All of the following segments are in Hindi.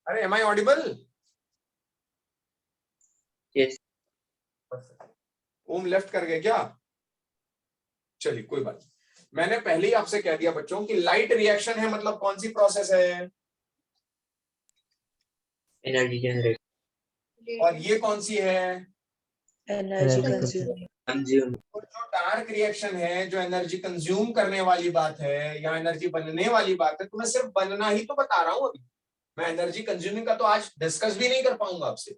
अरे am I audible? Yes. Om left कर गए क्या? चलिए कोई बात नहीं। मैंने पहले ही आपसे कह दिया बच्चों कि लाइट रिएक्शन है मतलब कौन सी प्रोसेस है? Energy generate. और ये कौन सी है? Energy consume. कंज्यूम। और जो डार्क रिएक्शन है, जो एनर्जी कंज्यूम करने वाली बात है या एनर्जी बनने वाली बात है, तो मैं सिर्फ बनना ही तो बता रहा हूं अभी। मैं एनर्जी कंज्यूमिंग का तो आज डिस्कस भी नहीं कर पाऊंगा आपसे।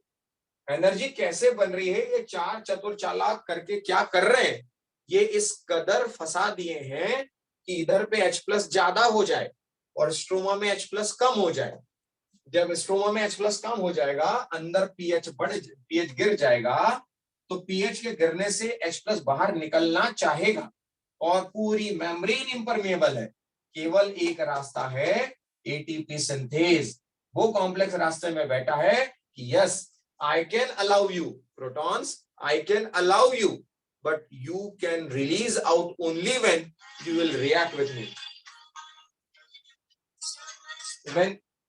एनर्जी कैसे बन रही है, ये चार चतुर चालाक करके क्या कर रहे हैं, ये इस कदर फंसा दिए हैं कि इधर पे H प्लस ज्यादा हो जाए और स्ट्रोमा में H प्लस कम हो जाए। जब स्ट्रोमा में H प्लस कम हो जाएगा, अंदर पीएच गिर जाएगा, तो पीएच के गिरने से H प्लस बाहर निकलना चाहेगा और पूरी मेम्ब्रेन इम्परमेबल है। केवल एक रास्ता है, एटीपी सिंथेज। वो कॉम्प्लेक्स रास्ते में बैठा है कि yes I can allow you protons, I can allow you, but you can release out only when you will react with me.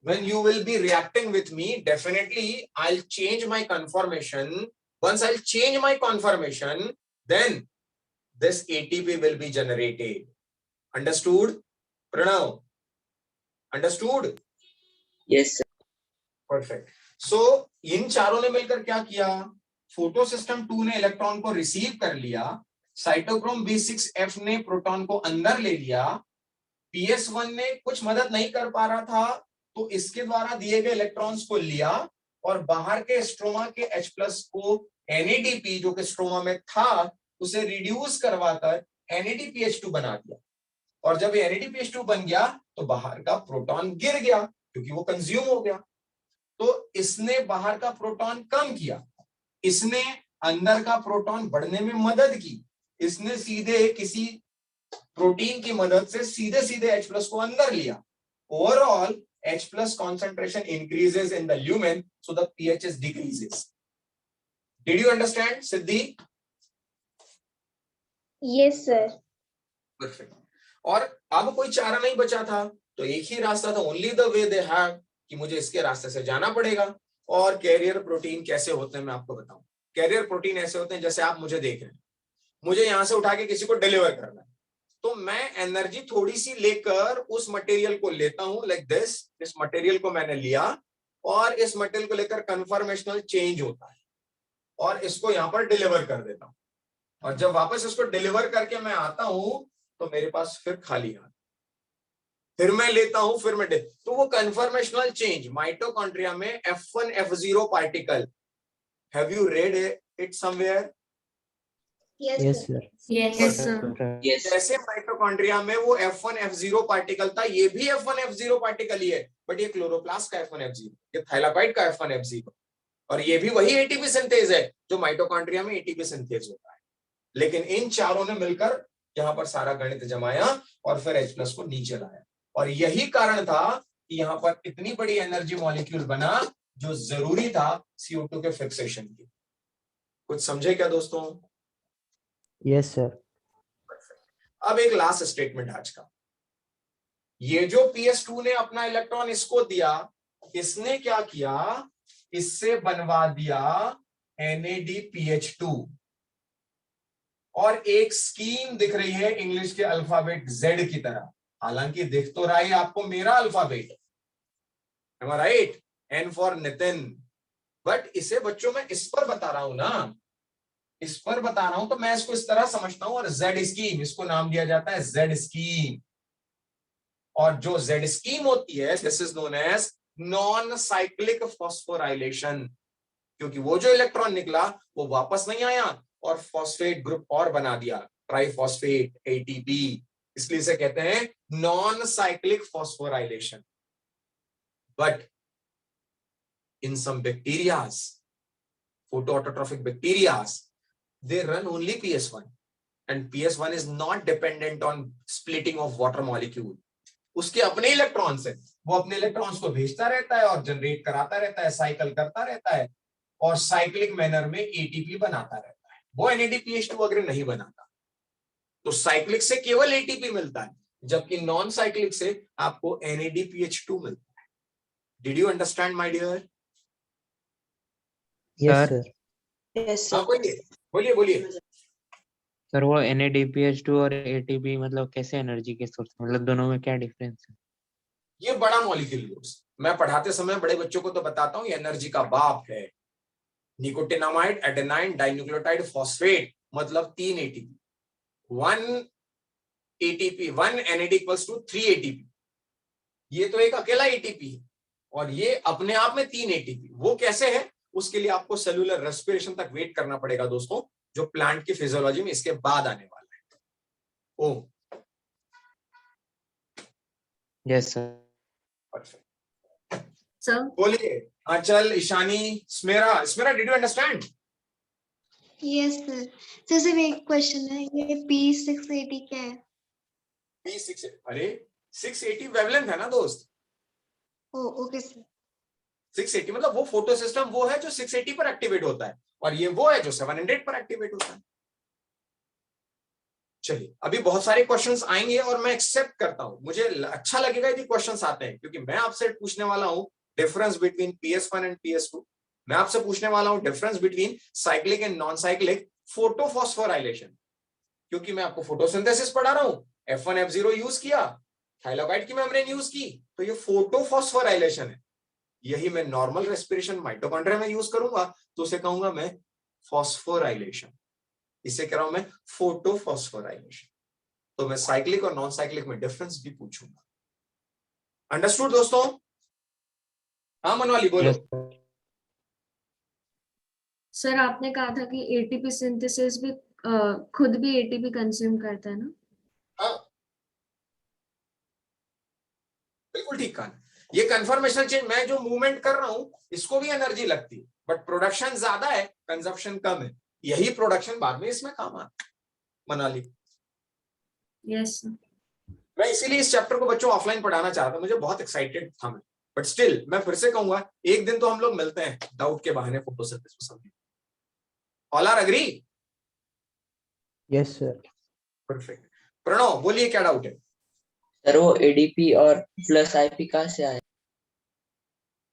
When you will be reacting with me, definitely I'll change my conformation. Once I'll change my conformation, then this ATP will be generated. Understood? Pranav? Understood? Yes sir. Perfect. So इन चारों ने मिलकर क्या किया? फोटो सिस्टम 2 ने इलेक्ट्रॉन को रिसीव कर लिया, साइटोक्रोम B6F ने प्रोटॉन को अंदर ले लिया, PS1 ने कुछ मदद नहीं कर पा रहा था तो इसके द्वारा दिए गए इलेक्ट्रॉन्स को लिया और बाहर के स्ट्रोमा के H प्लस को NADP जो कि स्ट्रोमा में था उसे रिड्यूस करवाकर NADPH2 बना दिया। और जब NADPH2 बन गया तो बाहर का प्रोटॉन गिर गया क्योंकि वो कंज्यूम हो गया। तो इसने बाहर का प्रोटॉन कम किया, इसने अंदर का प्रोटॉन बढ़ने में मदद की, इसने सीधे किसी प्रोटीन की मदद से सीधे सीधे H प्लस को अंदर लिया। Overall H plus concentration increases in the lumen, so the pH decreases. Did you understand Siddhi? Yes sir. Perfect. और अब कोई चारा नहीं बचा था तो एक ही रास्ता था, only the way they have, कि मुझे इसके रास्ते से जाना पड़ेगा। और कैरियर प्रोटीन कैसे होते हैं मैं आपको बताऊं। कैरियर प्रोटीन ऐसे होते हैं जैसे आप मुझे देख रहे हैं, मुझे यहां से उठा के किसी को डिलीवर करना है, तो मैं एनर्जी थोड़ी सी लेकर उस मटेरियल को लेता हूं, लाइक दिस। इस मटेरियल को मैंने लिया और इस मटेरियल को लेकर कन्फॉर्मेशनल चेंज होता है और इसको यहां पर डिलीवर कर देता हूं। और जब वापस इसको डिलीवर करके मैं आता हूं तो मेरे पास फिर खाली हाथ, फिर मैं लेता हूं, फिर मैं तो वो कन्फॉर्मेशनल चेंज माइटोकॉन्ड्रिया में F1 F0 particle, have you read it somewhere? Yes sir. Yes sir. Yes. जैसे माइटोकॉन्ड्रिया में वो F1 F0 पार्टिकल था, ये भी F1 F0 पार्टिकल ही है, बट ये क्लोरोप्लास्ट का F1 F0, ये थाइलाकोइड का F1 F0, और ये भी वही एटीपी सिंथेज है जो माइटोकॉन्ड्रिया में एटीपी सिंथेज होता है। लेकिन इन चारों ने मिलकर यहां पर सारा गणित जमाया और फिर H प्लस को नीचे लाया। और यही कारण था कि यहां पर इतनी बड़ी एनर्जी मॉलिक्यूल बना जो जरूरी था CO2 के फिक्सेशन की। कुछ समझे क्या दोस्तों? Yes sir. अब एक लास्ट स्टेटमेंट आज का, ये जो PS2 ने अपना इलेक्ट्रॉन इसको दिया, इसने क्या किया, इससे बनवा दिया NADPH2 और एक स्कीम दिख रही है इंग्लिश के अल्फाबेट Z की तरह। हालांकि दिख तो रहा है आपको मेरा alphabet, am I right? N for Nitin, but इसे बच्चों में इस पर बता रहा हूं ना, इस पर बता रहा हूं तो मैं इसको इस तरह समझता हूं। और Z स्कीम, इसको नाम दिया जाता है Z स्कीम। और जो Z स्कीम होती है, this is known as non cyclic phosphorylation, क्योंकि वो जो इलेक्ट्रॉन निकला वो वापस नहीं आया और फॉस्फेट ग्रुप और बना दिया, ट्राइफॉस्फेट ATP, इसलिए इसे कहते हैं non cyclic phosphorylation. But in some bacterias, photoautotrophic bacterias, they run only PS1 and PS1 is not dependent on splitting of water molecule. उसके अपने इलेक्ट्रॉन्स है, वो अपने इलेक्ट्रॉन्स को भेजता रहता है और जनरेट कराता रहता है, साइकिल करता रहता है और साइक्लिक मैनर में ATP बनाता रहता है। वो NADPH2 वगैरह नहीं बनाता। तो साइक्लिक से केवल ATP मिलता है, जबकि नॉन साइक्लिक से आपको NADPH2 मिलता है। Did you understand my dear? Yes, Sir. sir. Yes, हाँ, बोलिए बोलिए बोलिए। सर वो NADPH2 और ATP मतलब कैसे एनर्जी के सोर्स, मतलब दोनों में क्या डिफरेंस है? ये बड़ा मॉलिक्यूल ग्रुप्स, मैं पढ़ाते समय बड़े बच्चों को तो बताता हूँ ये एनर्जी का बाप है। निकोटिनामाइड, एडेनाइन, डाइन्यूक्लियोटाइड, फॉस्फेट, मतलब 3 ATP, 1 ATP, 1 NAD equals to 3 ATP. ये तो एक अकेला एटीपी है और ये अपने आप में 3 एटीपी। वो कैसे है, उसके लिए आपको सेलुलर रेस्पिरेशन तक वेट करना पड़ेगा दोस्तों, जो प्लांट की फिजियोलॉजी में इसके बाद आने वाला है। Om. Yes sir. Perfect sir. बोलिए। Anchal, Ishani, Smera. Smera, did you understand? Yes sir. Sir सिर्फ एक क्वेश्चन है, ये P680 क्या है? P6, अरे 680 वेवलेंथ है ना दोस्त। ओ ओके सर। 680 मतलब वो फोटो सिस्टम वो है जो 680 पर एक्टिवेट होता है, और ये वो है जो 700 पर एक्टिवेट होता है। चलिए, अभी बहुत सारे क्वेश्चंस आएंगे और मैं एक्सेप्ट करता हूं, मुझे अच्छा लगेगा यदि क्वेश्चंस आते हैं, क्योंकि मैं आपसे पूछने वाला हूं difference between PS1 and PS2। मैं आपसे पूछने वाला हूं difference between cyclic and non cyclic photophosphorylation, क्योंकि मैं आपको फोटोसिंथेसिस पढ़ा रहा हूं। F1 F0 यूज किया, थाइलाकोइड की मेम्ब्रेन यूज की, तो ये फोटोफॉस्फोराइलेशन है। यही मैं नॉर्मल रेस्पिरेशन माइटोकॉन्ड्रिया में यूज करूंगा तो उसे कहूंगा मैं फॉस्फोराइलेशन। इसे कह रहा हूं मैं फोटोफॉस्फोराइलेशन। तो मैं साइक्लिक और नॉन साइक्लिक में डिफरेंस भी पूछूंगा। अंडरस्टूड दोस्तों? हाँ मनवाली बोलो। Yes sir. सर आपने कहा था कि एटीपी सिंथेसिस भी खुद भी एटीपी कंज्यूम करता है ना? हाँ, बिल्कुल ठीक कहा। ये कंफर्मेशन चेंज, मैं जो मूवमेंट कर रहा हूं इसको भी एनर्जी लगती है, बट प्रोडक्शन ज्यादा है, कंजप्शन कम है। यही प्रोडक्शन बाद में इसमें काम आता है। Manali, yes sir. मैं इसीलिए इस चैप्टर को बच्चों ऑफलाइन पढ़ाना चाहता था, मुझे बहुत एक्साइटेड था मैं, बट स्टिल मैं फिर से कहूंगा एक दिन तो हम लोग मिलते हैं डाउट के बहाने फोटोसिंथेसिस में। All are agree? Yes, sir. Perfect. Pranav बोलिए क्या डाउट है? सर वो ADP और प्लस IP कहाँ से आए?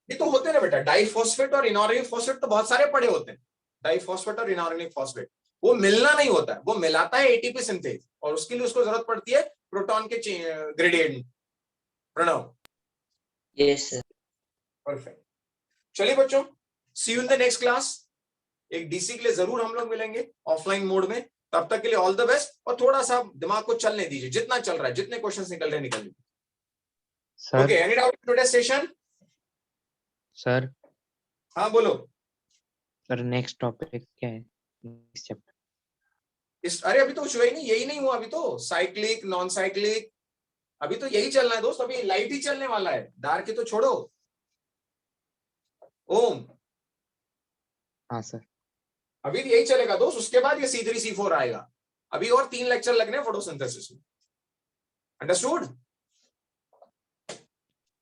ये तो होते ना बेटा, डाइफॉस्फेट और इनऑर्गेनिक फॉस्फेट तो बहुत सारे पड़े होते हैं। डाइफॉस्फेट और इनऑर्गेनिक फॉस्फेट वो मिलना नहीं होता है, वो मिलाता है एटीपी सिंथेज, और उसके लिए उसको जरूरत पड़ती है प्रोटॉन के gradient. Pranav, yes sir. Perfect. चलिए बच्चों, see you in the next class. एक डीसी के लिए जरूर हम लोग मिलेंगे ऑफलाइन मोड में। तब तक के लिए ऑल द बेस्ट, और थोड़ा सा दिमाग को चलने दीजिए, जितना चल रहा है, जितने क्वेश्चंस निकल रहे निकल लीजिए। Sir. Okay, any doubt today session? Sir. हाँ बोलो। सर नेक्स्ट टॉपिक क्या है इस चैप्टर? अरे अभी तो हुआ ही नहीं, यही नहीं हुआ अभी तो। साइक्लिक, नॉन साइक्लिक, अभी तो यही चलना है दोस्त। अभी लाइट ही चलने वाला है, डार्क की तो छोड़ो। ओम, हाँ सर। अभी यही चलेगा दोस्त, उसके बाद ये C3 C4 आएगा। अभी और 3 लेक्चर लगने फोटोसिंथेसिस में। अंडरस्टूड?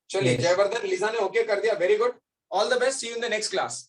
चलिए, Yes. जयवर्धन, लिजा ने ओके कर दिया, very good. All the best, see you in the next class.